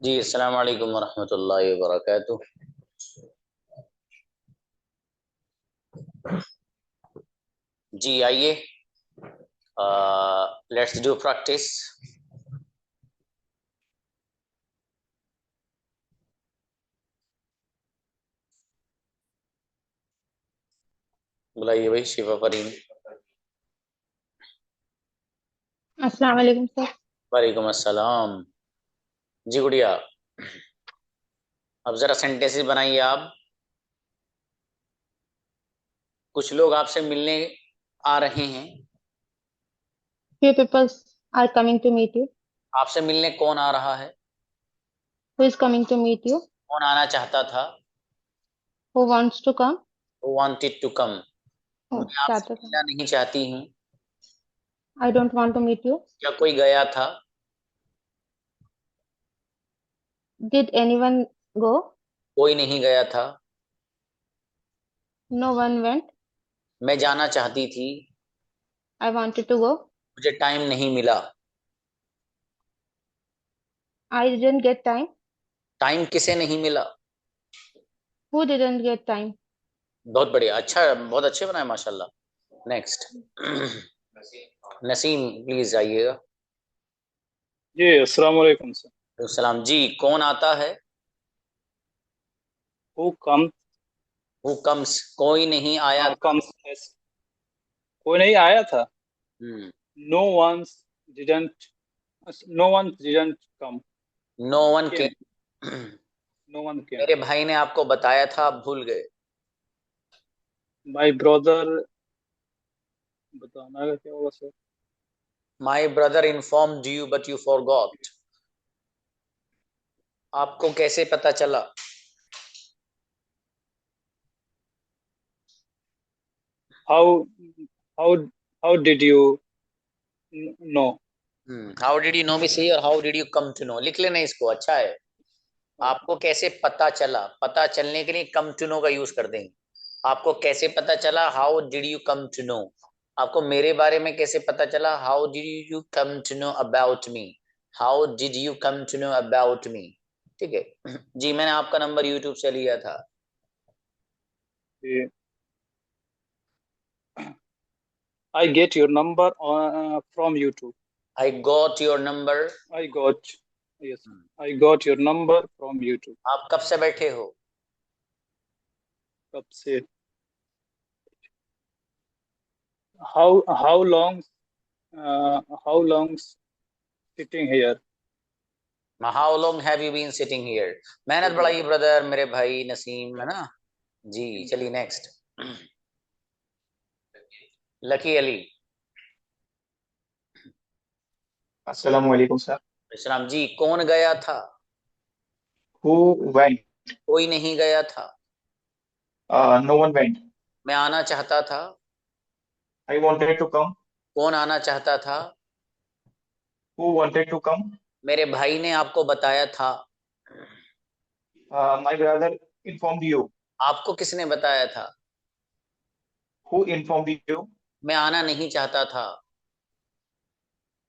जी अस्सलाम वालेकुम वरहमतुल्लाहि वबरकातुह। जी आइए, लेट्स डू प्रैक्टिस। बुलाइए भाई शिफा फरीन। अस्सलाम वालेकुम सर। वालेकुम अस्सलाम। जी गुड़िया, अब जरा सेंटेंसेस बनाइए आप। कुछ लोग आपसे मिलने आ रहे हैं। Few people are coming to meet you. आपसे मिलने कौन आ रहा है? Who is coming to meet you? कौन आना चाहता था? Who wants to come? Who wanted to come? Oh, मैं आपसे चाहता था। मिलना नहीं चाहती हूँ। I don't want to meet you. क्या कोई गया था? Did anyone go? कोई नहीं गया था। No one went. मैं जाना चाहती थी। I wanted to go. मुझे टाइम नहीं मिला। I didn't get time. Time किसे नहीं मिला? Who didn't get time? बहुत बढ़िया, अच्छा, बहुत अच्छे बनाए माशाल्लाह। नेक्स्ट। नसीम प्लीज आइएगा। जी अस्सलाम वालेकुम सर। सलाम जी, कौन आता है? हु कम हु कम्स, कोई नहीं आया था। कम्स कोई नहीं आया था। Hmm. No one didn't no one didn't come no one के। Came no one came. मेरे भाई ने आपको बताया था, आप भूल गए। माय ब्रदर, बताना है क्या होगा sir? My brother informed you but you forgot. आपको कैसे पता चला? How how how did you know? How did you know भी सही, और how did you come to know लिख लेना इसको, अच्छा है। आपको कैसे पता चला, पता चलने के लिए कम टू नो का यूज कर देंगे। आपको कैसे पता चला, how did you come to know. आपको मेरे बारे में कैसे पता चला, how did you come to know about me. How did you come to know about me. ठीक है। जी मैंने आपका नंबर यूट्यूब से लिया था। I get your number from YouTube. I got your number. I got yes I got your number from YouTube. आप कब से बैठे हो? कब से? How long sitting here? How long have you been sitting here. मेहनत बढ़ाइए ब्रदर, मेरे भाई नसीम, है ना। जी चलिए नेक्स्ट। लकी अली। अस्सलाम वालेकुम सर। इस्लाम जी, कौन गया था? Who went? कोई नहीं गया था। No one went. मैं आना चाहता था। I wanted to come. कौन आना चाहता था? Who wanted to come? मेरे भाई ने आपको बताया था। My brother informed you. आपको किसने बताया था? Who informed you? मैं आना नहीं चाहता था।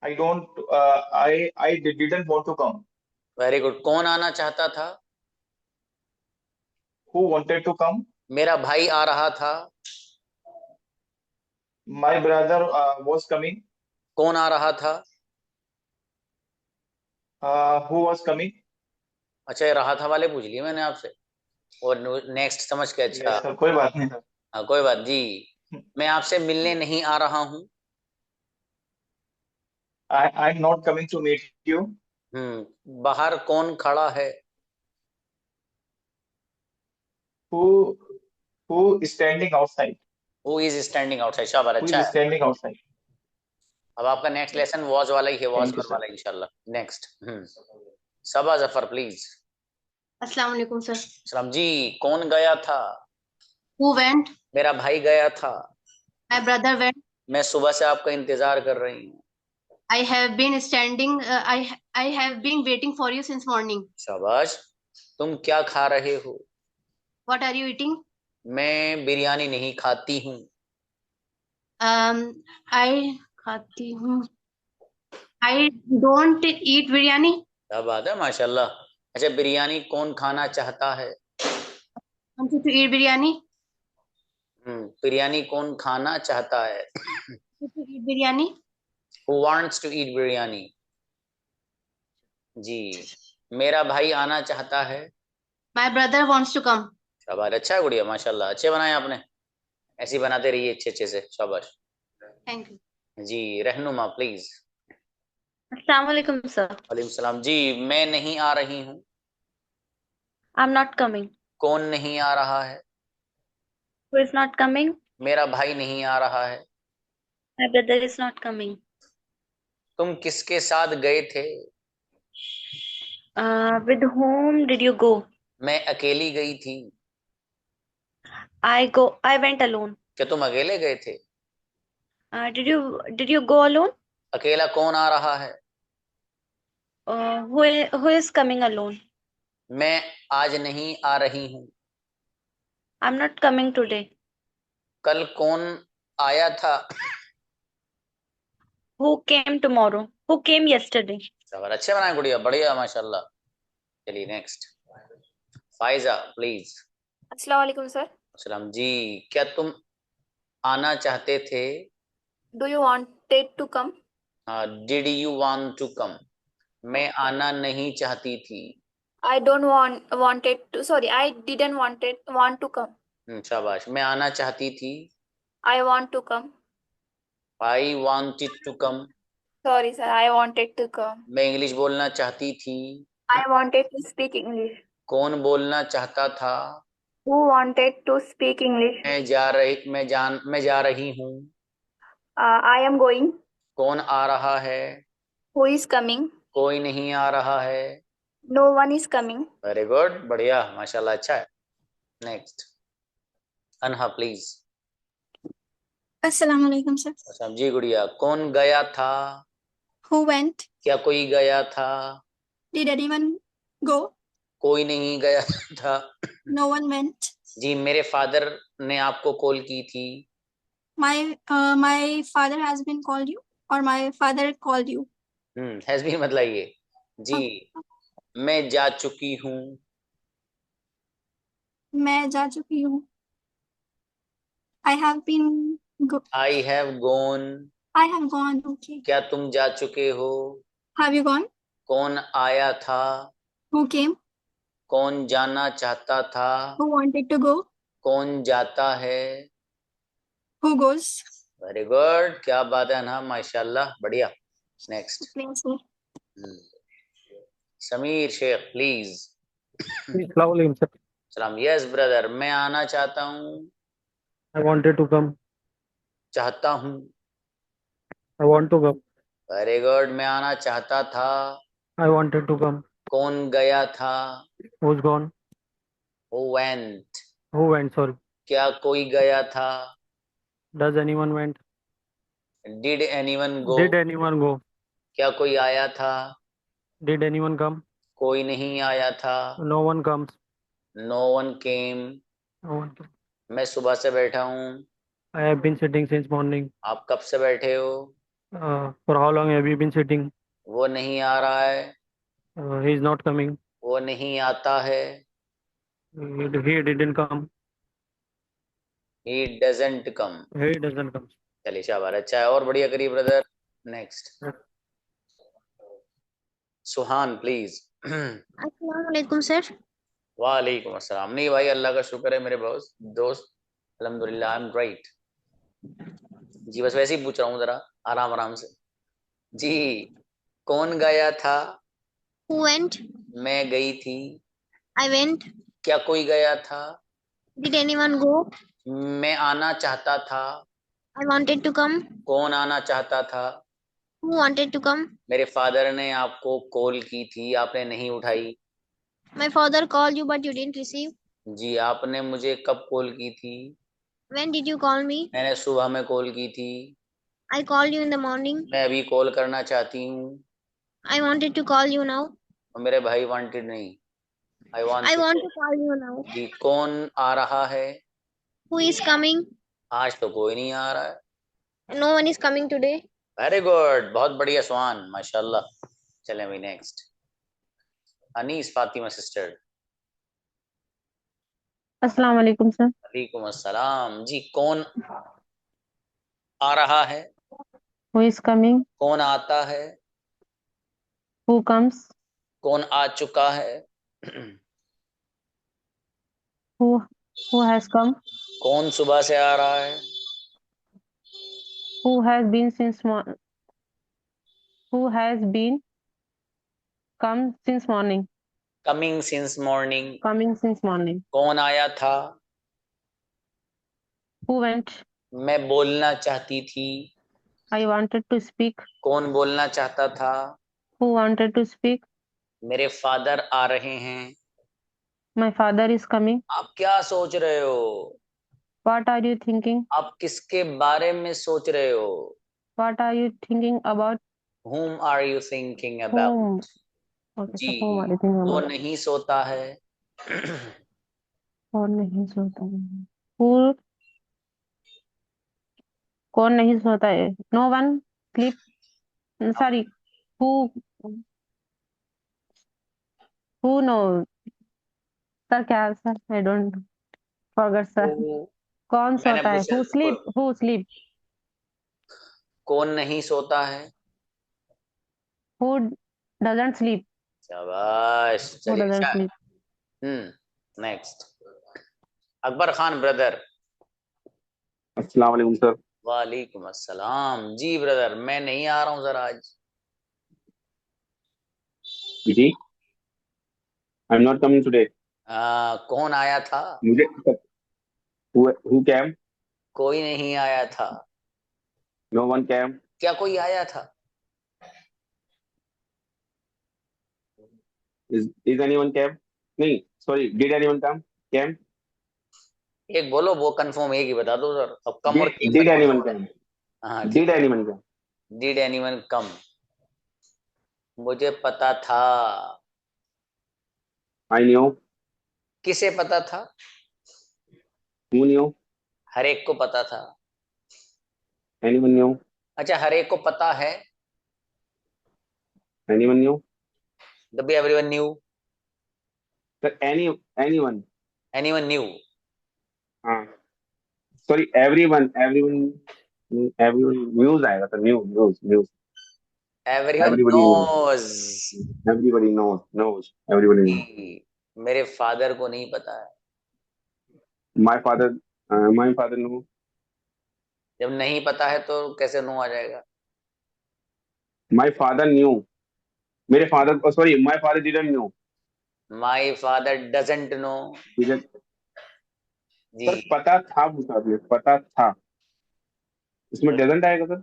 I don't I didn't want to come. Very good, कौन आना चाहता था? Who wanted to come? मेरा भाई आ रहा था। My brother was coming. कौन आ रहा था? Who was coming? अच्छा, ये रहा था वाले पूछ लिए मैंने आपसे। और नेक्स्ट समझ के, अच्छा। यस सर, कोई बात नहीं सर। हाँ कोई बात जी। मैं आपसे मिलने नहीं आ रहा हूँ। I am not coming to meet you. बाहर कौन खड़ा है? Who who standing outside? Who is standing outside, शाबाश, हु अच्छा इज है। Standing outside? अब आपका नेक्स्ट लेसन वॉज वाला ही है, वॉज थैंक यू वर सर। वाला इंशाल्लाह। नेक्स्ट। सबा जफर प्लीज। अस्सलाम वालेकुम सर। सलाम जी, कौन गया था? Who went? मेरा भाई गया था। My brother went. मैं सुबह से आपका इंतजार कर रही हूँ। I have been standing I have been waiting for you since morning. शाबाश। तुम क्या खा रहे हो? What are you eating? मैं बिरयानी नहीं खाती हूँ। आई खाती हूँ। I don't eat biryani. क्या बात है माशाल्लाह। अच्छा, बिरयानी कौन खाना चाहता है? Want you to eat biryani? Biryani कौन खाना चाहता है? Want you to eat biryani? Who wants to eat biryani? जी, मेरा भाई आना चाहता है। My brother wants to come. शाबाश, अच्छा है गुड़िया, माशाल्लाह, अच्छे बनाए आपने। ऐसे ही बनाते रहिए अच्छे अच्छे से, शाबाश। Thank you. जी, रहनुमा प्लीज। अस्सलाम वालेकुम सर। वालेकुम सलाम। जी, मैं नहीं आ रही हूँ। I am not coming. कौन नहीं आ रहा है? Who is not coming? मेरा भाई नहीं आ रहा है। My brother is not coming. तुम किसके साथ गए थे? With home did you go? मैं अकेली गई थी। I went alone. क्या तुम अकेले गए थे? Did you go alone? अकेला कौन आ रहा है? Who is coming alone? मैं आज नहीं आ रही हूँ। I am not coming today. कल कौन आया था? Who came tomorrow? Who came yesterday? शाबाश, अच्छे बनाए गुड़िया, बढ़िया माशाल्लाह। चलिए नेक्स्ट, फाइजा प्लीज। अस्सलाम वालेकुम सर। सलाम जी, क्या तुम आना चाहते थे? Do you wanted to come? Did you want to come? मैं आना नहीं चाहती थी। I don't wanted to, sorry, I didn't want to come. शाबाश, मैं आना चाहती थी। I want to come. I wanted to come. Sorry sir, I wanted to come. मैं इंग्लिश बोलना चाहती थी। I wanted to speak English. कौन बोलना चाहता था? Who wanted to speak English? मैं जा रही हूँ। I am going. कौन आ रहा है? Who is coming? कोई नहीं आ रहा है। No one is coming. Very good, बढ़िया माशाल्लाह, अच्छा है। Next, Anha please. अस्सलाम वालेकुम सर। जी गुड़िया, कौन गया था? Who went? क्या कोई गया था? Did anyone go? कोई नहीं गया था। No one went. जी, मेरे फादर ने आपको कॉल की थी। My father has been called you, or my father called you. Has भी मतलब ये। जी, मैं जा चुकी हूँ। मैं जा चुकी हूँ. I have been. I have gone. I have gone. Okay. क्या तुम जा चुके हो? Have you gone? कौन आया था? Who came? कौन जाना चाहता था? Who wanted to go? कौन जाता है? Who goes? वेरी गुड, क्या बात है ना, माशाल्लाह, बढ़िया। Next, Please, sir. Sameer Sheikh please. अस्सलाम वालेकुम सर। सलाम। यस ब्रदर, मैं आना चाहता हूँ। I wanted to come. चाहता हूँ। I want to come. Very good, मैं आना चाहता था। I wanted to come. कौन गया था? Who's gone? Who went? Who went? Sorry. क्या कोई गया था? Does anyone went? Did anyone go? Did anyone go? क्या कोई आया था? Did anyone come? कोई नहीं आया था। No one comes. No one came. No one came. मैं सुबह से बैठा हूँ। I have been sitting since morning. आप कब से बैठे हो? For how long have you been sitting? वो नहीं आ रहा है। He is not coming. वो नहीं आता है। He didn't come. He doesn't come. He doesn't come. चलिए शाबाश, अच्छा है, और बढ़िया करिए ब्रदर। Next, Suhan please. अस्सलाम वालेकुम सर। वालेकुम अस्सलाम। नहीं भाई, अल्लाह का शुक्र है मेरे दोस्त, अल्हम्दुलिल्लाह, आई एम ग्रेट। जी, बस वैसे ही पूछ रहा हूँ, जरा आराम आराम से। जी, कौन गया था? Who went? मैं गई थी। I went. क्या कोई गया था? Did anyone go? मैं आना चाहता था। I wanted to come. कौन आना चाहता था? Who wanted to come? मेरे फादर ने आपको कॉल की थी, आपने नहीं उठाई। My father called you, but you didn't receive. जी, आपने मुझे कब कॉल की थी? When did you call me? मैंने सुबह में कॉल की थी। I called you in the morning. मैं अभी कॉल करना चाहती हूँ। I wanted to call you now. और मेरे भाई वांटेड नहीं, आई I want to call you now. जी, कौन आ रहा है? Who is coming? आज तो कोई नहीं आ रहा है। No one is coming today. Very good, बहुत बढ़िया सुहान, माशाल्लाह। चलें भाई नेक्स्ट, अनीस फातिमा सिस्टर। अस्सलाम वालेकुम सर। वालेकुम अस्सलाम जी। कौन आ रहा है? Who is coming? कौन आता है? Who comes? कौन आ चुका है? Who has come? कौन सुबह से आ रहा है? Who has been since who has been come since morning? Coming since morning. Coming since morning. कौन आया था? Who went? मैं बोलना चाहती थी। I wanted to speak. कौन बोलना चाहता था? Who wanted to speak? मेरे फादर आ रहे हैं। My father is coming. आप क्या सोच रहे हो? What are you thinking? आप किसके बारे में सोच रहे हो? What are you thinking about? Whom are you thinking whom. about? Okay जी। Sir, whom are you thinking वो अबाउट? नहीं सोता है। और नहीं सोता है। हु कौन नहीं सोता है? No one sleep. Sorry. Who who know? Sir क्या sir, I don't forget sir. वो कौन मैंने सोता है? पूछा। Who sleep? कौन नहीं सोता है? Who doesn't sleep? शाबाश, हु चलिए डजंट अच्छा। Sleep? Next. Akbar Khan brother. अस्सलाम वालेकुम सर। वालेकुम अस्सलाम जी ब्रदर। मैं नहीं आ रहा हूँ सर आज। जी, I am not coming today. कौन आया था? मुझे हु कैम? कोई नहीं आया था। No one came. क्या कोई आया था? Is anyone came? नहीं, sorry, did anyone come? Came? एक बोलो, वो कंफर्म एक ही बता दो सर। अब कम और केम में डिड कौन सा एनीवन बड़ा है? कम? हाँ ठीक डिड है। Anyone come? डिड एनीवन कम? मुझे पता था। I knew. किसे पता था? Who knew? हर एक को पता था। Anyone knew? अच्छा, हर एक को पता है। Anyone knew? तभी everyone knew. Sir anyone. Anyone knew. हाँ, sorry, everyone everyone everyone news आएगा sir. News news. Everyone everybody news. Knows. Everybody knows everybody news. मेरे फादर को नहीं पता है। My father knew. जब नहीं पता है तो कैसे नो आ जाएगा? My father knew. मेरे father, sorry, my father didn't knew. My father doesn't know. Ji. Sir पता था, पूछा आपने, पता था। इसमें डजंट आएगा सर?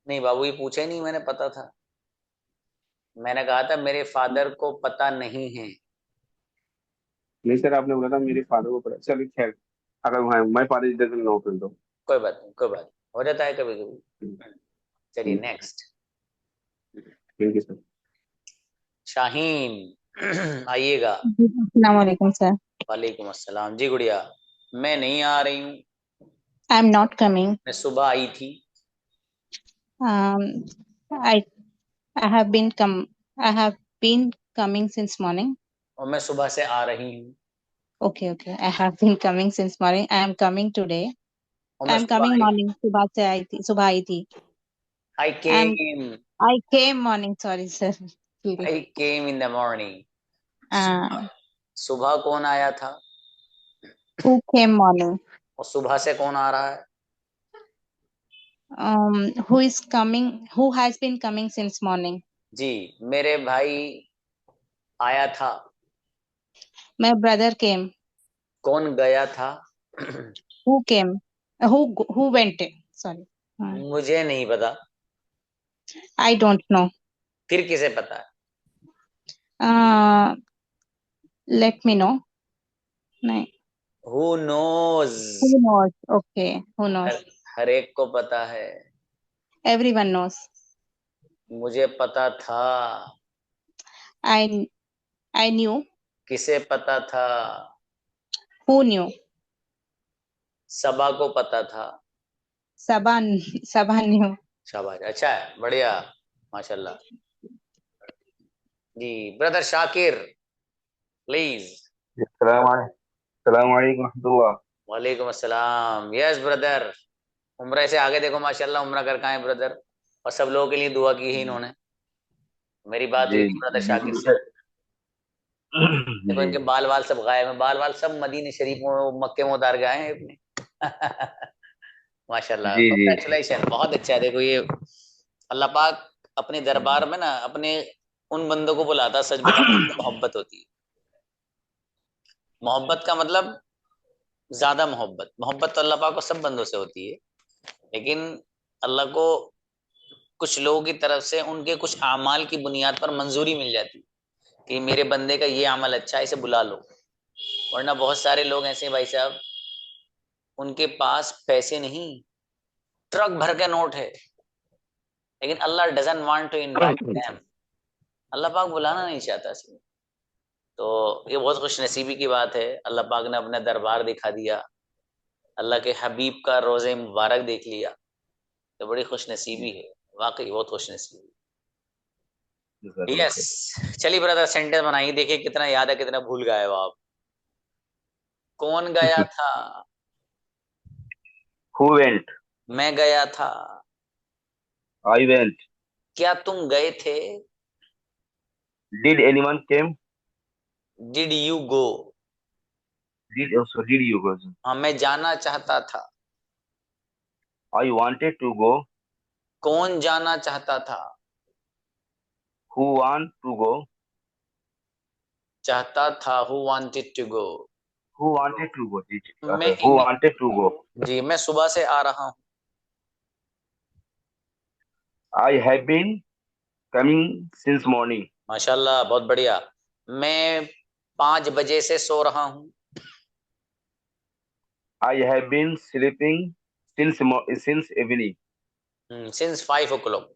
नहीं बाबू, ये पूछा ही नहीं मैंने, पता था। मैंने कहा था मेरे फादर को पता नहीं है। नहीं सर, आपने बोला था मेरे फादर को पता। चलिए खैर, अगर माय फादर डजंट नो फिर तो कोई बात नहीं, कोई बात नहीं, हो जाता है कभी कभी। चलिए next. Thank you sir. Shaheen आइएगा। अस्सलाम वालेकुम सर। वालेकुम अस्सलाम जी गुड़िया। मैं नहीं आ रही हूँ। I am not coming. मैं सुबह आई थी। I I have been coming since morning. और मैं सुबह से आ रही हूँ। Okay okay, I have been coming since morning. I am coming today. और आई मैं एम सुबह कमिंग आई। मॉर्निंग, सुबह आई थी। I I am came. I came morning, sorry sir. I came in the morning. Who सुबह कौन आया था? Came morning? और सुबह से कौन आ रहा है? Who is coming? Who has been coming since morning? जी। मेरे भाई आया था। My brother came. कौन गया था? Who came? Who went? Sorry, मुझे नहीं पता। I don't know. फिर किसे पता है? Let me no. नहीं। Who knows? Who knows? Okay, who हर, knows? हर एक को पता है। Everyone knows. मुझे पता था। I I knew. किसे पता था? Who knew? सबा को पता था। Sabah Sabah knew. शाबाश, अच्छा है, बढ़िया, माशाल्लाह। जी ब्रदर शाकिर प्लीज। सलाम रहमतुल्लाह। वालेकुम अस्सलाम। Yes brother. उम्र से आगे देखो माशाल्लाह, उम्र कर कहाँ है ब्रदर। और सब लोगों के लिए दुआ की है इन्होंने। मेरी बात हुई जी थी ब्रदर जी शाकिर से। जी देखो जी इनके बाल वाल सब गायब हैं, बाल वाल सब मदीने शरीफ में मक्के में उतार गए हैं अपने। माशाल्लाह जी जी जी। कांग्रेचुलेशन, बहुत अच्छा है। देखो ये अल्लाह पाक अपने दरबार में ना अपने उन बंदों को बुलाता, सच बताऊं जिनसे मोहब्बत होती है। मोहब्बत का मतलब ज्यादा मोहब्बत, मोहब्बत तो अल्लाह पाक को सब बंदों से होती है, लेकिन अल्लाह को कुछ लोगों की तरफ से उनके कुछ आमाल की बुनियाद पर मंजूरी मिल जाती है कि मेरे बंदे का ये अमल अच्छा है, इसे बुला लो। वरना बहुत सारे लोग ऐसे हैं भाई साहब, उनके पास पैसे नहीं, ट्रक भर के नोट है, लेकिन Allah doesn't want to invite them. Allah पाक बुलाना नहीं चाहता सिर्फ। तो ये बहुत खुश नसीबी की बात है, अल्लाह पाक ने अपना दरबार दिखा दिया, अल्लाह के हबीब का रोज़े मुबारक देख लिया, तो बड़ी खुश नसीबी है, वाकई बहुत खुश नसीबी। यस। चलिए ब्रदर सेंटेंस बनाइए, देखिए कितना याद है कितना भूल गए हो आप। कौन गया था? Who went? मैं गया था। I went. क्या तुम गए थे? Did anyone came? Did you go? Did you go? हाँ मैं जाना चाहता था। I wanted to go. कौन जाना चाहता था? Who want to go? चाहता था, who wanted to go. Who wanted to go? जी, जी, मैं Who wanted to go? जी मैं सुबह से आ रहा हूँ। I have been coming since morning. माशाल्लाह बहुत बढ़िया। मैं 5 बजे से सो रहा हूँ। I have been sleeping since evening. Since 5 o'clock।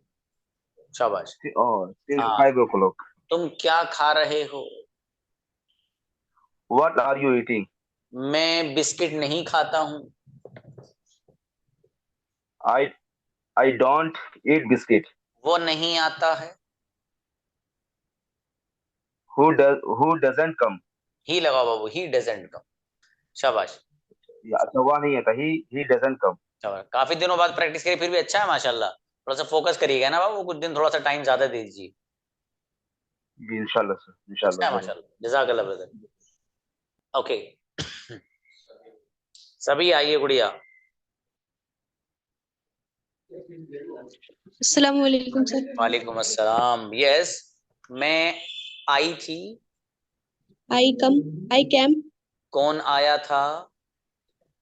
शाबाश। Oh, since हाँ 5 o'clock. तुम क्या खा रहे हो? What are you eating? मैं बिस्किट नहीं खाता हूँ। I I don't eat biscuit. वो नहीं आता है। Who doesn't come? ही लगाओ बाबू, ही डजंट कम। शाबाश अच्छा वह नहीं आता. He doesn't come. शाबाश। काफी दिनों बाद प्रैक्टिस करी, फिर भी अच्छा है माशाल्लाह। थोड़ा सा फोकस करिएगा ना बाबू, कुछ दिन थोड़ा सा टाइम ज्यादा दे दीजिए। जी इंशाल्लाह सर, अच्छा है इंशाल्लाह जरूर. माशाल्लाह, जज़ाकल्लाह ब्रदर। ओके सभी आइए गुड़िया। अस्सलाम वालेकुम सर। वालेकुम अस्सलाम। यस मैं आई थी। I came. कौन आया था?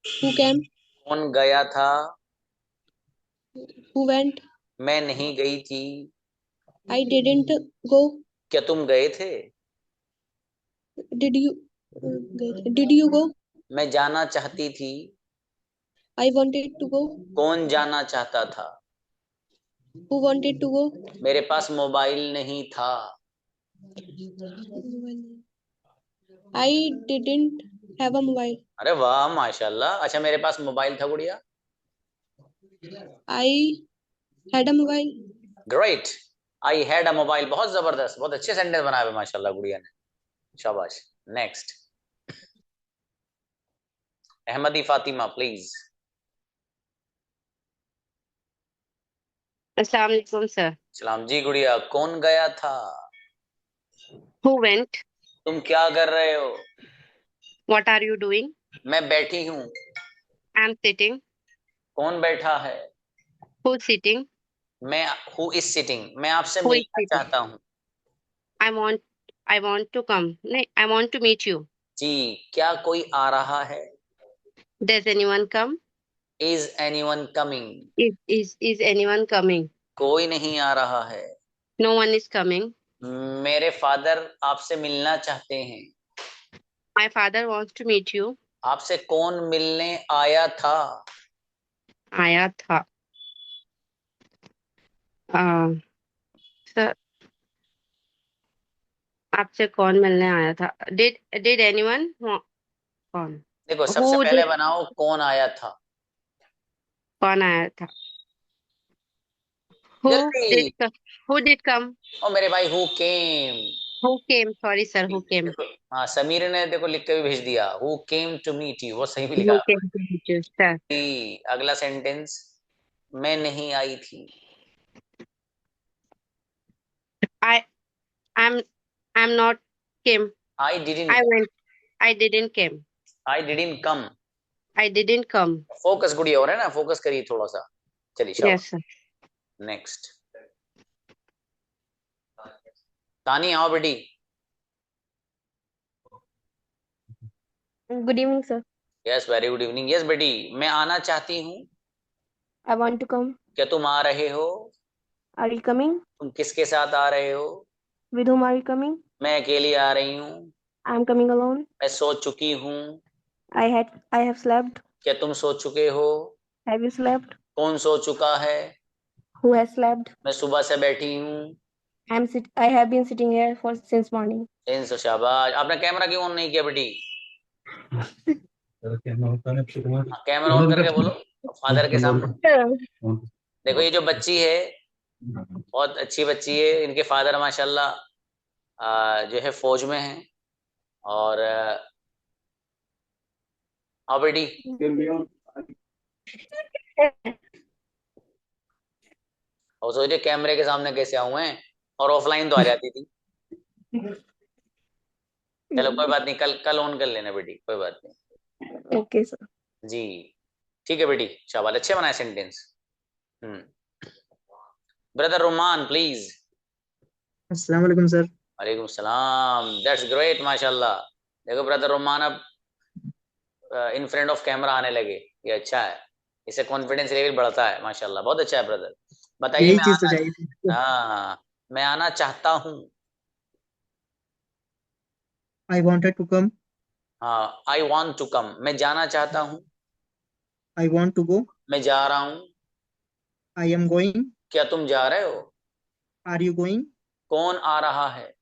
Who came. कौन गया था? Who went. मैं नहीं गई थी। I didn't go. क्या तुम गए थे? Did you did you go. मैं जाना चाहती थी। I wanted to go. कौन जाना चाहता था? Who wanted to go. मेरे पास मोबाइल नहीं था। I didn't have a mobile. अरे वाह माशाल्लाह। अच्छा मेरे पास मोबाइल था गुड़िया। I had a mobile. Great. I had a mobile, बहुत जबरदस्त, बहुत अच्छे सेंटेंस बनाए हुए माशाल्लाह गुड़िया ने, शाबाश। Next Ahmadi Fatima please. अस्सलाम वालेकुम सर। सलाम जी गुड़िया। कौन गया था? Who went. तुम क्या कर रहे हो? What are you doing. मैं बैठी हूँ। I am sitting. कौन बैठा है? Who sitting. मैं, हु इज सिटिंग, मैं आपसे हु इज मिलना सिटिंग। चाहता हूँ। आई वांट टू कम, नहीं I want to meet you. जी क्या कोई आ रहा है? Does anyone come. Is anyone coming? Is anyone coming. कोई नहीं आ रहा है। No one is coming. मेरे फादर आपसे मिलना चाहते हैं। My father wants to meet you. आपसे कौन मिलने आया था? आया था। सर आपसे कौन मिलने आया था। Did anyone. कौन। देखो सबसे हु पहले डिड। बनाओ कौन आया था। कौन आया था। हु जल्दी। Did who did come. ओ मेरे भाई, who came? Who came? Sorry, sir. Who came? देखो, हाँ समीर ने देखो लिख के भी भेज दिया, who came to meet you, वो सही भी लिखा। Who came to meet you, sir? अगला सेंटेंस, मैं नहीं आई थी। I'm not came. I I didn't, went. I didn't came. I didn't come. I didn't come. Focus गुड़िया हो रहा है ना, फोकस करिए थोड़ा सा। चलिए Yes, शाबाश। sir. नेक्स्ट, तानी आओ बेटी। Good evening, sir. Yes very good evening. Yes बेटी, मैं आना चाहती हूँ। I want to come. क्या तुम आ रहे हो? Are you coming? तुम किसके साथ आ रहे हो? With whom are you coming? मैं अकेली आ रही हूँ। I am coming alone. मैं सो चुकी हूँ। I have slept. क्या तुम सो चुके हो? Have you slept? कौन सो चुका है? Who has slept? मैं सुबह से बैठी हूँ। I have been sitting here since morning. शाबाश। आपने कैमरा क्यों ऑन नहीं किया बेटी? कैमरा ऑन करके बोलो फादर के सामने। देखो ये जो बच्ची है बहुत अच्छी बच्ची है, इनके फादर माशाल्लाह जो है फौज में हैं। और हाँ बेटी, और सोचिए कैमरे के सामने कैसे आऊँ हैं, और ऑफलाइन तो आ जाती थी। चलो कोई बात नहीं, कल ऑन कर लेना बेटी, कोई बात नहीं। Okay, sir. जी ठीक है बेटी, शाबाश, अच्छे बनाए सेंटेंस। Brother Roman please. अस्सलाम वालेकुम सर। वालेकुम सलाम, दैट्स ग्रेट माशाल्लाह। देखो ब्रदर रोमान अब इन फ्रंट ऑफ कैमरा आने लगे, ये अच्छा है, इससे कॉन्फिडेंस लेवल बढ़ता है माशाल्लाह, बहुत अच्छा है ब्रदर। बताइए। यही चीज तो चाहिए थी। हाँ, मैं आना चाहता हूँ। I wanted to come. हाँ, आई वॉन्ट टू कम, मैं जाना चाहता हूँ। I want to go. मैं जा रहा हूँ। I am going. क्या तुम जा रहे हो? Are you going? कौन आ रहा है?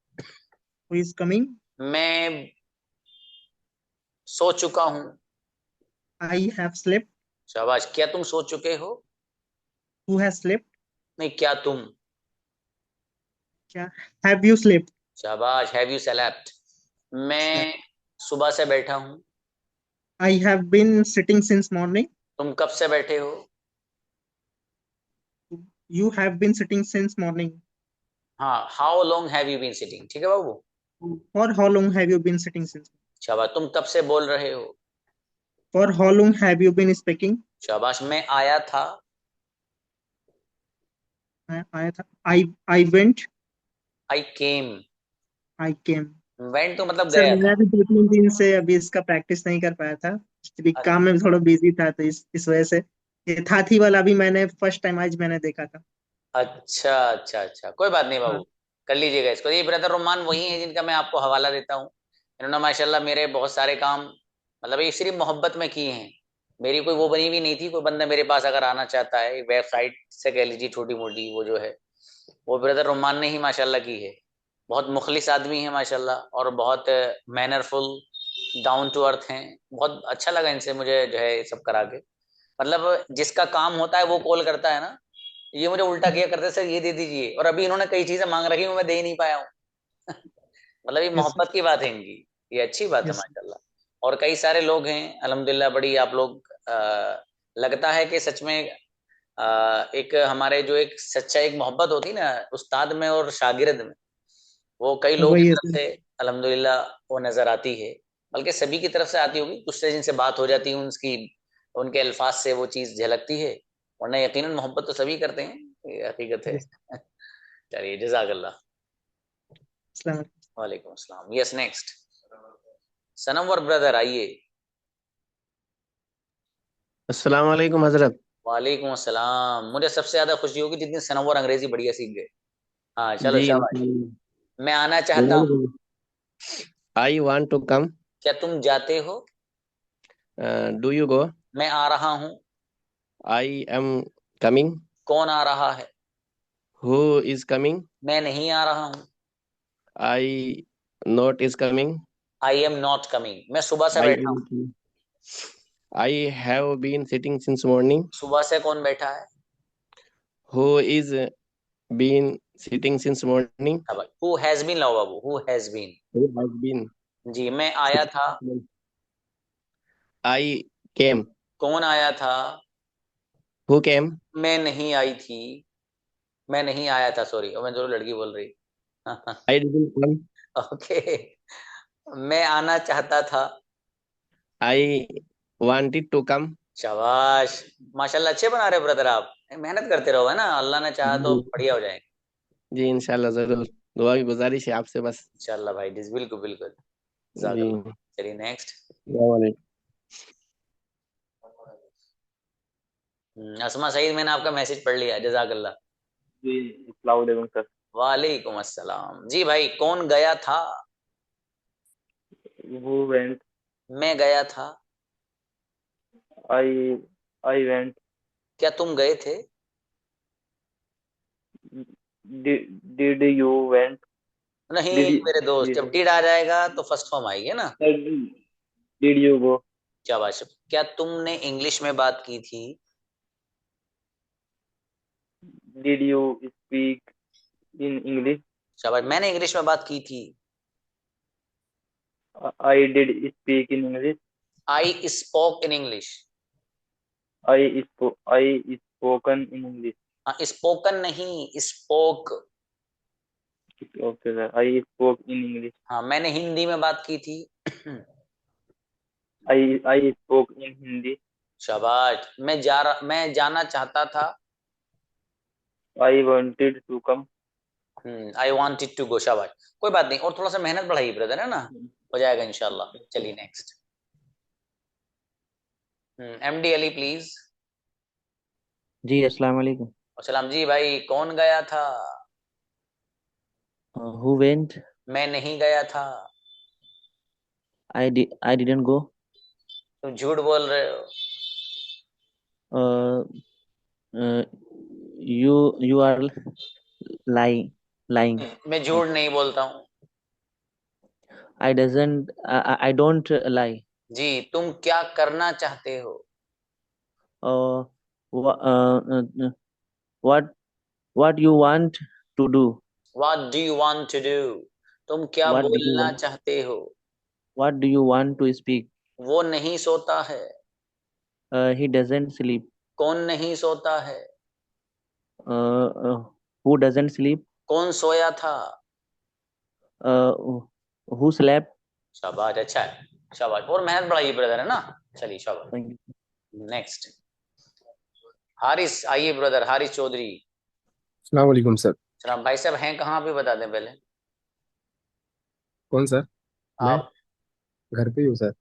Who is coming? मैं सो चुका हूँ। I have slept. शाबाश। क्या तुम सो चुके हो? Who has slept? नहीं, क्या तुम? क्या Have you slept? शाबाश। Have you slept? मैं सुबह से बैठा हूँ। I have been sitting since morning. तुम कब से बैठे हो? You have been sitting since morning. हाँ, how long have you been sitting? ठीक है बाबू। For how long have you been sitting since? शाबाश। तुम कब से बोल रहे हो? For how long have you been speaking? शाबाश। मैं आया था। आया था। I went. I came. I came. Went तो मतलब सर गया था। मैं भी 2-3 दिन से अभी इसका प्रैक्टिस नहीं कर पाया था, एक्चुअली काम में थोड़ा बिजी था, तो इस वजह से ये थाथी वाला भी मैंने फर्स्ट टाइम आज मैंने देखा था। अच्छा अच्छा अच्छा, कोई बात नहीं बाबू, कर लीजिएगा इसको। ये ब्रदर रोमान वही है जिनका मैं आपको हवाला देता हूँ। इन्होंने माशाल्लाह मेरे बहुत सारे काम मतलब ये सिर्फ मोहब्बत में किए हैं। मेरी कोई वो बनी भी नहीं थी, कोई बंदा मेरे पास अगर आना चाहता है वेबसाइट से कह लीजिए छोटी मोटी, वो जो है वो ब्रदर रोमान ने ही माशाल्लाह की है। बहुत मुखलिस आदमी है माशाल्लाह, और बहुत मैनरफुल, डाउन टू अर्थ हैं। बहुत अच्छा लगा इनसे मुझे जो है सब करा के। मतलब जिसका काम होता है वो कॉल करता है ना, ये मुझे उल्टा किया करते सर ये दे दीजिए, और अभी इन्होंने कई चीजें मांग रखी मैं दे ही नहीं पाया हूँ। मतलब ये मोहब्बत की बात है इनकी, ये अच्छी बात है माशाल्लाह। और कई सारे लोग हैं अल्हम्दुलिल्लाह, बड़ी आप लोग लगता है कि सच में एक हमारे जो एक सच्चा एक मोहब्बत होती ना उस्ताद में और शागिर्द में, वो कई लोगों की तरफ से अल्हम्दुलिल्लाह वो नजर आती है। बल्कि सभी की तरफ से आती होगी, कुछ से जिनसे बात हो जाती है उनकी उनके अल्फाज से वो चीज झलकती है, वरना यकीनन मोहब्बत तो सभी करते हैं, ये हकीकत है। चलिए जज़ाकल्लाह। वालेकुम अस्सलाम। यस नेक्स्ट, सनवर ब्रदर आइए। अस्सलाम वालेकुम हजरत। वालेकुम अस्सलाम। मुझे सबसे ज्यादा खुशी होगी जितनी सनवर अंग्रेजी बढ़िया सीख गए। हाँ चलो शाबाश। मैं आना चाहता हूँ। I want to come. क्या तुम जाते हो? Do you go. मैं आ रहा हूँ। I am coming. कौन आ रहा है? Who is coming. मैं नहीं आ रहा हूँ। I not is coming. I am not coming. मैं सुबह से बैठा हूँ। I have been sitting since morning. सुबह से कौन बैठा है? Who is been sitting since morning. Who has been लाओ बाबू, who has been। Who has been? जी, मैं आया था। I came. कौन आया था? Who came? मैं नहीं आई थी, मैं नहीं आया था, सॉरी, मैं जो लड़की बोल रही। I didn't come. ओके, मैं आना चाहता था। I wanted to come. शाबाश, माशाल्लाह, अच्छे बना रहे हो ब्रदर आप, मेहनत करते रहो, है ना, अल्लाह ने चाहा तो बढ़िया हो जाएगा। जी इंशाल्लाह जरूर, दुआ की गुजारिश है आपसे बस। इंशाल्लाह भाई, दिस बिल्कुल बिल्कुल। जी। चलिए नेक्स्ट। असमा सईद, मैंने आपका मैसेज पढ़ लिया, जजाकल्लाह। जी, अस्सलाम वालेकुम सर। वालेकुम अस्सलाम। जी भाई, कौन गया था? Who went? मैं गया था। I went. क्या तुम गए थे? Did you went? नहीं मेरे दोस्त, जब did- डिड आ जाएगा तो फर्स्ट फॉर्म आएगी ना। Did you go? शाबाश। क्या तुमने इंग्लिश में बात की थी? Did you speak in English? शाबाश, मैंने इंग्लिश में बात की थी। I did speak in English. I spoke in English. I spoken in English. Spoken नहीं, spoke. Okay sir. I spoke in English. हाँ, मैंने हिंदी में बात की थी। I spoke in Hindi. शाबाश। मैं जाना चाहता था। I wanted to come. I wanted to go. शाबाश, कोई बात नहीं, और थोड़ा सा मेहनत बढ़ाइए ब्रदर, है ना, हो जाएगा इंशाल्लाह। चलिए नेक्स्ट। MD Ali please. जी अस्सलाम वालेकुम। अस्सलाम। जी भाई, कौन गया था? Who went? मैं नहीं गया था। I didn't go. तुम झूठ बोल रहे हो। You are lying. मैं झूठ नहीं बोलता हूँ। I don't lie. जी, तुम क्या करना चाहते हो? What you want to do? What do you want to do? तुम क्या What do you बोलना want? चाहते हो? What do you want to speak? वो नहीं सोता है। He doesn't sleep. कौन नहीं सोता है? Who doesn't sleep? कौन सोया था? Who slept? शाबाश, अच्छा है, शाबाश, और मेहनत बढ़ाइए ब्रदर, है ना। चलिए शाबाश। Thank you. नेक्स्ट हारिस, आइए ब्रदर, हारिस चौधरी। अस्सलाम वालेकुम सर। सलाम भाई साहब, हैं कहाँ पे बता दें पहले। कौन सर? मैं आप घर पे ही हूँ सर।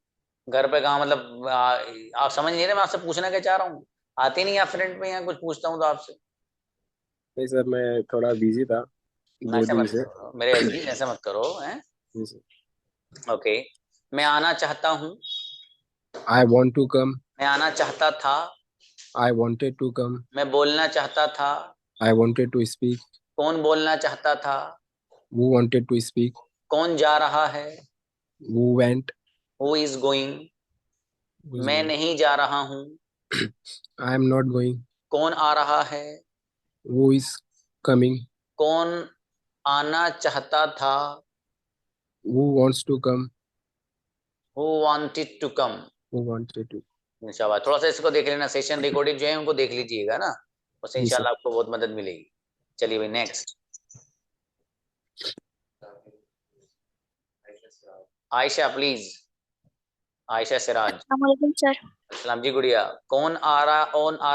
घर पे कहाँ, मतलब आप समझ नहीं रहे मैं आपसे पूछना क्या चाह रहा हूँ? आते नहीं आप फ्रंट में, यहाँ कुछ पूछता हूँ तो आपसे। नहीं सर, मैं थोड़ा बिजी था 2 ऐसे दिन मत से। करो मेरे एसडी, ऐसे मत करो, हैं। जी सर। ओके, मैं आना चाहता हूँ। I want to come. मैं आना चाहता था। I wanted to come. मैं बोलना चाहता था। I wanted to speak. कौन बोलना चाहता था? वो वॉन्टेड टू स्पीक। कौन जा रहा है? वो वेंट। Who is going? मैं नहीं जा रहा हूँ। I am not going. कौन आ रहा है? वो इज कमिंग। कौन आना चाहता था? वो wants to come. Who wanted to come. वो वॉन्टेड टू। इंशाल्लाह थोड़ा सा इसको देख लेना, सेशन रिकॉर्डिंग जो है उनको देख लीजिएगा ना, उससे जी सर। इंशाल्लाह आपको बहुत मदद मिलेगी। चलिए भाई next. Ayesha please, Ayesha Siraj. Assalamualaikum sir. सलाम जी गुड़िया। कौन आ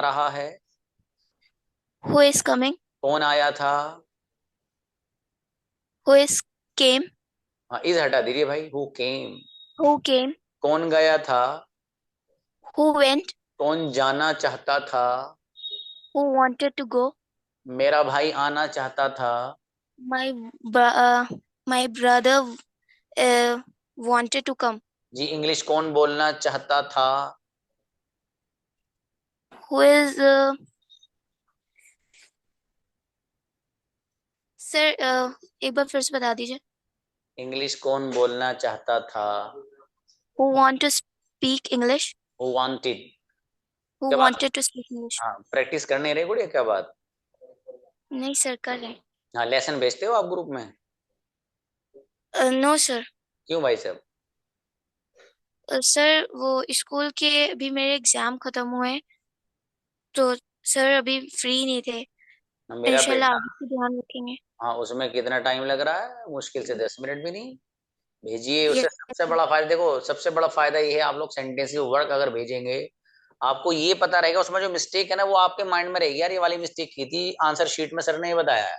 रहा है? Who is coming? कौन आया था? Who is came? हाँ, इज हटा दीजिए भाई, हु केम। Who came? कौन गया था? Who went? कौन जाना चाहता था? Who wanted to go? मेरा भाई आना चाहता था। My brother wanted to come. जी, इंग्लिश कौन बोलना चाहता था? Who is sir? एक बार फिर से बता दीजिए। इंग्लिश कौन बोलना चाहता था? Who want to speak English? Who wanted. Who क्या बात? wanted to speak English? हाँ, प्रैक्टिस करने रहे गुड़िया, क्या बात? नहीं सर, कर रहे हैं। हाँ, लेसन भेजते हो आप ग्रुप में? No sir. क्यों भाई साहब? सर वो स्कूल के अभी मेरे एग्जाम खत्म हुए, तो सर अभी फ्री नहीं थे। मेरा इंशाल्लाह बेटा, आगे से ध्यान रखेंगे। हाँ, उसमें कितना टाइम लग रहा है? मुश्किल से 10 मिनट भी नहीं। भेजिए उसे। यस सबसे बड़ा फायदा देखो, सबसे बड़ा फायदा ये है, आप लोग सेंटेंस वर्क अगर भेजेंगे, आपको ये पता रहेगा उसमें जो मिस्टेक है ना, वो आपके माइंड में रहेगी, यार ये वाली मिस्टेक की थी, आंसर शीट में सर ने ये बताया है,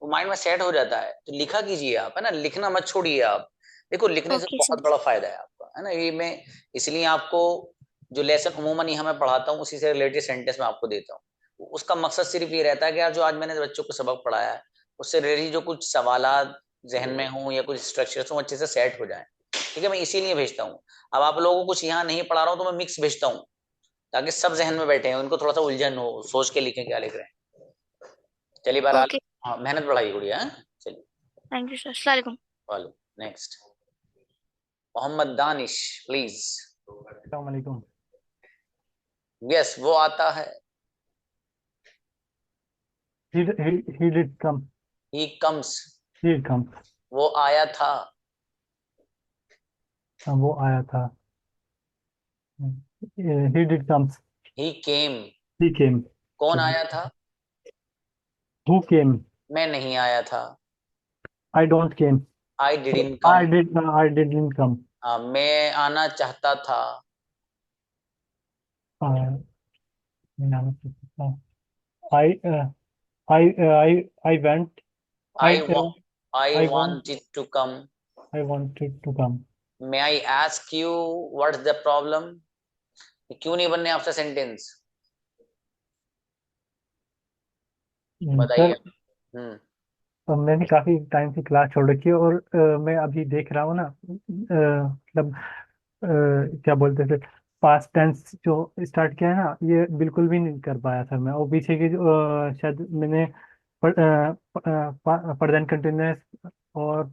वो माइंड में सेट हो जाता है। तो लिखा कीजिए आप, है ना, लिखना मत छोड़िए आप। देखो, लिखने से ओके बहुत सर। बड़ा फायदा है आपका, है ना। ये मैं इसलिए आपको जो लेसन अमूमन यहाँ मैं पढ़ाता हूँ, उसी से रिलेटेड सेंटेंस में आपको देता हूँ। उसका मकसद सिर्फ ये रहता है कि यार जो आज मैंने बच्चों को सबक पढ़ाया है, उससे रिलेटेड जो कुछ सवालात जहन में हों या कुछ स्ट्रक्चर्स हों, अच्छे से सेट हो जाए। ठीक है, मैं इसीलिए भेजता हूँ। अब आप लोगों को कुछ यहाँ नहीं पढ़ा रहा हूँ तो मैं मिक्स भेजता हूँ, ताकि सब जहन में बैठे हैं, उनको थोड़ा सा उलझन हो, सोच के लिखें क्या लिख रहे हैं। चलिए बहरहाल, ओके, हाँ, मेहनत बढ़ाइए गुड़िया, हाँ? चलिए, थैंक यू सर। अस्सलाम वालेकुम। वालो। Next, Mohammad Danish, please. अस्सलामुअलैकुम। यस, वो आता है। He did come. He comes. He did come. वो आया था। वो आया था. He did comes. He came. He came. कौन आया था? Who came? मैं नहीं आया था। I don't came. I didn't come. I didn't come. मैं आना चाहता था। Uh, I I went. I I want. Wanted to come. I wanted to come. May I ask you what's the problem? क्यों नहीं बनने आपसे सेंटेंस? बताइए। मैंने काफी टाइम से क्लास छोड़ रखी है और मैं अभी देख रहा हूँ ना, मतलब क्या बोलते थे, पास्ट टेंस जो स्टार्ट किया है ना, ये बिल्कुल भी नहीं कर पाया था मैं। और पीछे की जो शायद मैंने प्रेजेंट कंटिन्यूअस और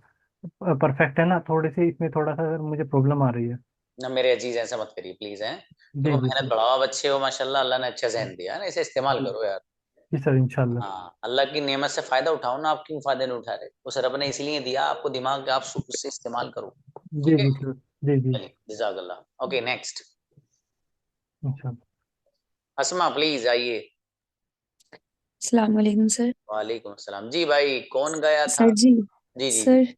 परफेक्ट है ना, थोड़े से इसमें थोड़ा सा मुझे प्रॉब्लम आ रही है। ना मेरे अजीज, ऐसा मत करिए प्लीज, हैं। जी देखो, जी मेहनत सर। बढ़ाओ, आप अच्छे हो माशाल्लाह, अल्लाह ने अच्छा जहन दिया है ना, इसे इस्तेमाल जी करो यार। जी सर, इंशाल्लाह। हाँ, अल्लाह की नेमत से फायदा उठाओ ना, आप क्यों फायदा नहीं उठा रहे? उस रब ने इसलिए दिया आपको दिमाग, आप उससे इस्तेमाल करो। जी ठीक है, जी सर। जी जी चलिए, जज़ाकल्लाह। ओके, नेक्स्ट, इंशाल्लाह। अस्मा प्लीज आइए। अस्सलाम वालेकुम सर। वालेकुम अस्सलाम। जी भाई, कौन गया था? सर जी, जी जी जी। सर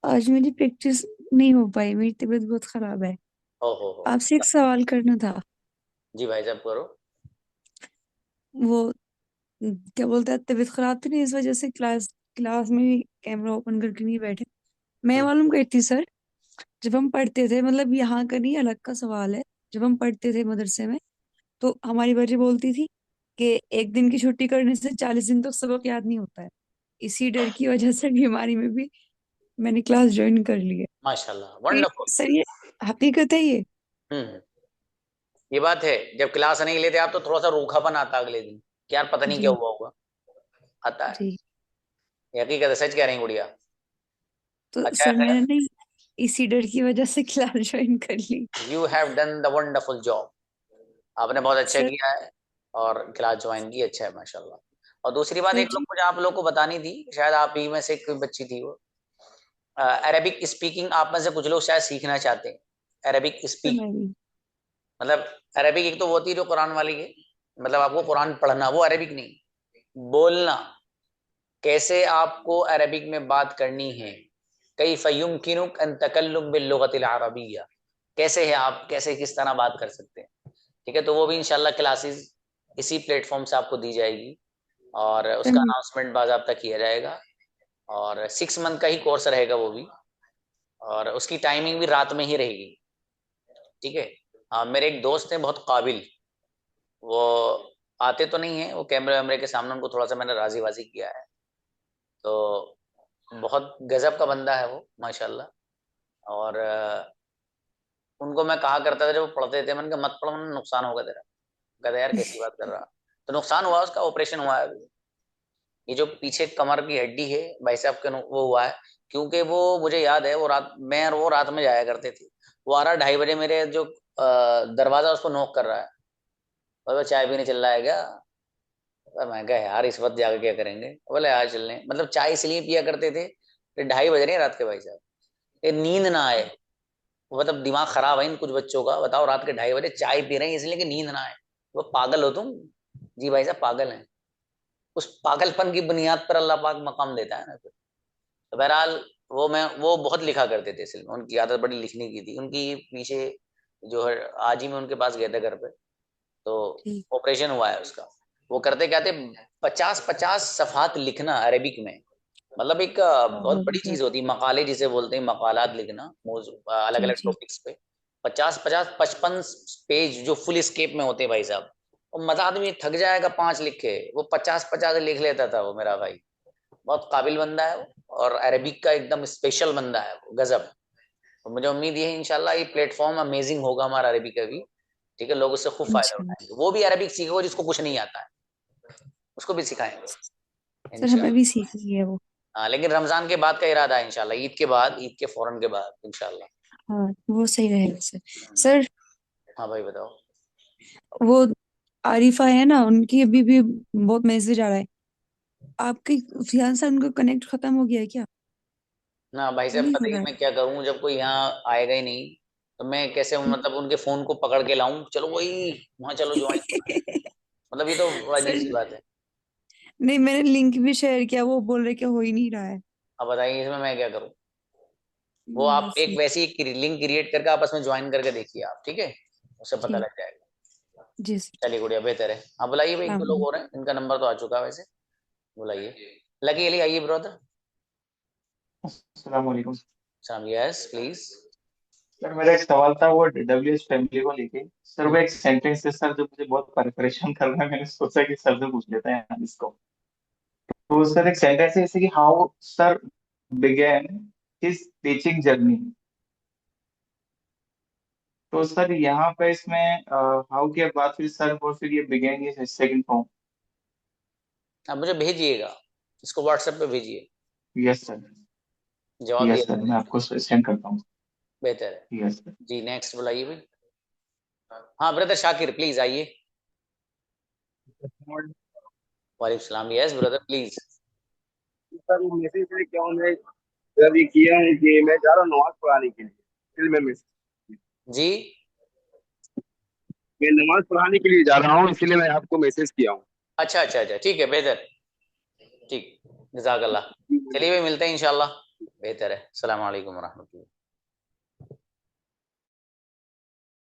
आज मेरी प्रैक्टिस नहीं हो पाई, मेरी तबीयत बहुत खराब है। हो। आपसे एक सवाल करना था। जी भाई साहब, करो। वो क्या बोलते हैं, तबीयत खराब थी ना, इस वजह से क्लास क्लास में भी कैमरा ओपन करके नहीं बैठे। मैं मालूम करती थी सर, जब हम पढ़ते थे, मतलब यहाँ का नहीं, अलग का सवाल है। जब हम पढ़ते थे मदरसे में, तो हमारी बच्ची बोलती थी कि एक दिन की छुट्टी करने से 40 दिन तक सबक याद नहीं होता है। इसी डर की वजह से बीमारी में भी मैंने क्लास ज्वाइन कर ली है। माशाल्लाह, तो ये वंडरफुल। सर, ये हकीकत है ये? हम्म, ये बात है। जब क्लास नहीं लेते आप तो थोड़ा सा रूखापन आता है अगले दिन कि यार पता नहीं क्या जी हुआ होगा, आता है। जी। ये हकीकत है, सच कह रही हैं गुड़िया। तो अच्छा सर है, मैंने नहीं, इसी डर की वजह से क्लास ज्वाइन कर ली। You have done the wonderful job. आपने बहुत अच्छा सर किया है और क्लास ज्वाइन की, अच्छा है माशाल्लाह। और दूसरी बात, सर एक लोग जी, मुझे आप लोग को बतानी थी, शायद आप ही में से कोई बच्ची थी वो, अरेबिक स्पीकिंग आप में से कुछ लोग शायद सीखना चाहते हैं। अरेबिक सर स्पीकिंग मैं भी। मतलब, अरेबिक एक तो वो होती है जो कुरान वाली है, मतलब आपको कुरान पढ़ना, वो अरेबिक नहीं, बोलना। कैसे आपको अरबिक में बात करनी है, कैफ युमकिनुक अन तकल्लुम बिल लुगतिल अरबिय्या, कैसे है आप, कैसे किस तरह बात कर सकते हैं। ठीक है, तो वो भी इंशाल्लाह क्लासेस इसी प्लेटफॉर्म से आपको दी जाएगी और सर उसका अनाउंसमेंट बाज़ाब्ता किया जाएगा। और 6 मंथ का ही कोर्स रहेगा वो भी, और उसकी टाइमिंग भी रात में ही रहेगी। ठीक है। हाँ, मेरे एक दोस्त हैं बहुत काबिल, वो आते तो नहीं है, वो कैमरे वैमरे के सामने उनको थोड़ा सा मैंने राजी वाजी किया है, तो बहुत गजब का बंदा है वो माशाल्लाह। और उनको मैं कहा करता था जब वो पढ़ते थे, मैंने कहा मत पढ़, मैंने नुकसान होगा तेरा। कहता यार कैसी बात कर रहा? तो नुकसान हुआ, उसका ऑपरेशन हुआ है अभी। ये जो पीछे कमर की हड्डी है भाई साहब के, वो हुआ है। क्योंकि वो मुझे याद है, वो रात में जाया करते थे। वो आ रहा 2:30 बजे, मेरे जो दरवाजा उसको नॉक कर रहा है, और वो चाय पीने चल रहा है क्या? तो मैं कहा यार इस वक्त जाकर क्या करेंगे, बोले यार चलने, मतलब चाय इसलिए पिया करते थे, 2:30 बज रहे हैं रात के भाई साहब, ये नींद ना आए, मतलब दिमाग खराब है इन कुछ बच्चों का, बताओ रात के 2:30 बजे चाय पी रहे हैं इसलिए कि नींद ना आए। वो पागल हो तुम? जी भाई साहब पागल हैं। उस पागलपन की बुनियाद पर अल्लाह पाक मकाम देता है ना फिर। तो बहरहाल वो बहुत लिखा करते थे, असल में उनकी आदत बड़ी लिखने की थी। उनकी पीछे जो है, आज ही मैं उनके पास गया था घर पे, तो ऑपरेशन हुआ है उसका। वो करते क्या थे, 50-50 सफात लिखना अरेबिक में, मतलब एक बहुत बड़ी चीज होती है, मकाले जिसे बोलते हैं, मकालात लिखना अलग अलग टॉपिक्स पे, 50-50 55 पेज जो फुल स्केप में होते हैं भाई साहब। और मजा आदमी थक जाएगा 5 लिख के, वो 50-50 लिख लेता था वो मेरा भाई। बहुत काबिल बंदा है वो, और अरेबिक का एकदम स्पेशल बंदा है वो, गजब। तो मुझे उम्मीद ये है इंशाल्लाह ये प्लेटफॉर्म अमेजिंग होगा हमारा अरेबिक का भी, ठीक है, लोग उससे खूब फायदा उठाएंगे। वो भी अरेबिक सीखेगा जिसको कुछ नहीं आता है, उसको भी सिखाएंगे सर हमें इंशाल्लाह। भी सीखनी है वो। हाँ, लेकिन रमजान के बाद का इरादा है इंशाल्लाह, ईद के बाद, ईद के फौरन के बाद इंशाल्लाह। हाँ वो सही रहेगा सर। सर हाँ भाई बताओ। वो आरिफा है ना, उनकी अभी भी बहुत मैसेज आ रहा है। आपके फियांसा उनका कनेक्ट खत्म हो गया है क्या? ना भाई साहब, नहीं हो पता रहा है मैं क्या करूं, जब कोई यहाँ आएगा ही नहीं तो मैं कैसे मतलब उनके फोन को पकड़ के लाऊं, चलो वही वहां चलो ज्वाइन, मतलब ये तो अजीब सी सर बात है। नहीं, मैंने लिंक भी शेयर किया, वो बोल रहे कि हो ही नहीं रहा है। अब बताइए इसमें मैं क्या करूं? वो आप एक वैसे वैसी लिंक क्रिएट करके आपस में ज्वाइन करके देखिए आप, ठीक है, उससे पता ठीक। लग जाएगा। जी सर। चलिए गुड़िया, बेहतर है। हाँ बुलाइए भाई, 1-2 लोग हाँ हो रहे हैं, इनका नंबर तो आ चुका है वैसे, बुलाइए। लकी अली आइए ब्रदर। अस्सलाम वालेकुम। Yes please. सर मेरा एक सवाल था वो डब्ल्यूएच फैमिली को लेके। सर वो एक सेंटेंस है सर जो मुझे बहुत परेशान कर रहा है, मैंने सोचा कि सर से पूछ लेते हैं इसको। तो सर एक सेंटेंस है जैसे कि how sir begin his teaching journey. तो सर यहाँ पे इसमें हाउ के बाद फिर सर और फिर ये बिगेन ये सेकंड फॉर्म। आप मुझे भेजिएगा, इसको व्हाट्सएप पे भेजिए, यस सर। जवाब यस दिया सर था। मैं आपको सेंड करता हूँ। बेहतर है यस सर। जी। नेक्स्ट बुलाइए भाई। हाँ ब्रदर शाकिर प्लीज आइए। वालेकुम सलाम। Yes brother please. सर वो मैसेज क्या हूँ मैं सर ये किया है कि मैं जा रहा हूँ नमाज पढ़ाने के लिए, इसलिए मैं जी मैं नमाज पढ़ाने के लिए जा रहा हूँ, इसलिए मैं आपको मैसेज किया हूँ। अच्छा अच्छा अच्छा, ठीक है बेहतर, ठीक, जज़ाकल्लाह। चलिए भाई मिलते हैं इंशाल्लाह। बेहतर है। अस्सलाम वालेकुम रहमतुल्लाह।